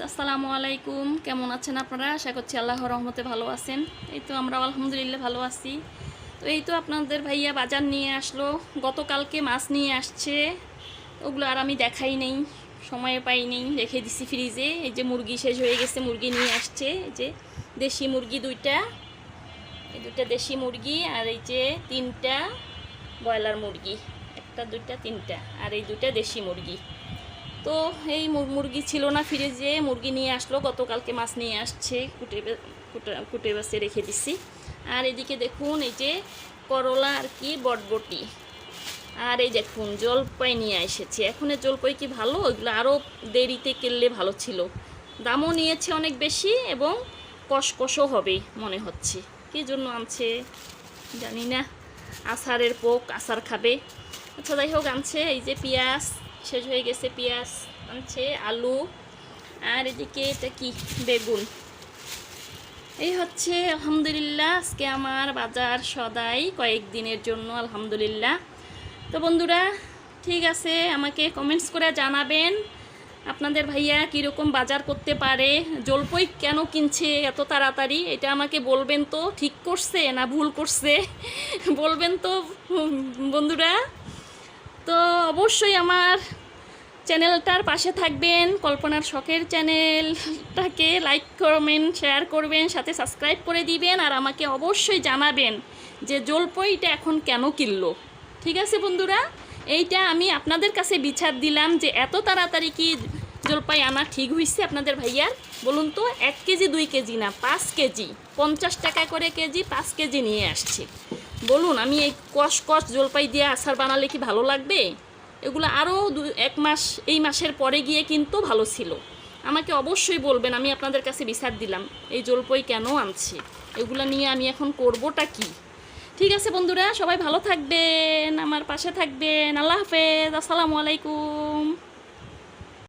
আসসালামু আলাইকুম। কেমন আছেন আপনারা? আশা করছি আল্লাহর রহমতে ভালো আছেন। এই তো আমরাও আলহামদুলিল্লাহ ভালো আছি। তো এই তো আপনাদের ভাইয়া বাজার নিয়ে আসলো, গতকালকে মাছ নিয়ে আসছে। ওগুলো আর আমি দেখাই নেই, সময় পাই নেই, রেখে দিছি ফ্রিজে। এই যে মুরগি শেষ হয়ে গেছে, মুরগি নিয়ে আসছে। এই যে দেশি মুরগি দুইটা, এই দুইটা দেশি মুরগি, আর এই যে তিনটা ব্রয়লার মুরগি, একটা দুইটা তিনটা, আর এই দুইটা দেশি মুরগি। তো এই মুরগি ছিল না ফ্রিজে, মুরগি নিয়ে আসলো, গতকালকে মাছ নিয়ে আসছে, কুটে বাসে রেখে দিছি। আর এদিকে দেখুন এই যে করলা আর কি বটবটি, আর এই দেখুন জলপাই নিয়ে এসেছে। এখন এই জলপাই কি ভালো? ওইগুলো আরও দেরিতে কিনলে ভালো ছিল। দামও নিয়েছে অনেক বেশি এবং কষকষও হবে মনে হচ্ছে। কী জন্য আনছে জানি না, আচারের পোক, আচার খাবে। আচ্ছা যাই হোক, আনছে। এই যে পেঁয়াজ শেষ হয়ে গেছে, পেঁয়াজ আনছে, আলু, আর এদিকে এটা কি বেগুন। এই হচ্ছে আলহামদুলিল্লাহ আজকে আমার বাজার সদাই কয়েকদিনের জন্য, আলহামদুলিল্লাহ। তো বন্ধুরা ঠিক আছে, আমাকে কমেন্টস করে জানাবেন আপনাদের ভাইয়া কীরকম বাজার করতে পারে, জলপাই কেন কিনছে এত তাড়াতাড়ি, এটা আমাকে বলবেন তো। ঠিক করছে না ভুল করছে বলবেন তো বন্ধুরা। তো অবশ্যই আমার চ্যানেলটার পাশে থাকবেন, কল্পনার শখের চ্যানেলটাকে লাইক করবেন, শেয়ার করবেন, সাথে সাবস্ক্রাইব করে দিবেন, আর আমাকে অবশ্যই জানাবেন যে জলপাইটা এখন কেন কিনলো। ঠিক আছে বন্ধুরা, এইটা আমি আপনাদের কাছে বিচার দিলাম যে এত তাড়াতাড়ি কি জলপাই আনা ঠিক হয়েছে আপনাদের ভাইয়ার? বলুন তো। 1 কেজি 2 কেজি না, 5 কেজি, 50 টাকা করে কেজি, 5 কেজি নিয়ে আসছে। বলুন, আমি এই কষ জলপাই দিয়ে আচার বানালে কি ভালো লাগবে? এগুলো আরও 1 মাস, এই মাসের পরে গিয়ে কিন্তু ভালো ছিল। আমাকে অবশ্যই বলবেন, আমি আপনাদের কাছে বিচার দিলাম এই জলপাই কেন আনছে, এগুলো নিয়ে আমি এখন করবোটা কি। ঠিক আছে বন্ধুরা, সবাই ভালো থাকবেন, আমার পাশে থাকবেন। আল্লাহ হাফেজ, আসসালামু আলাইকুম।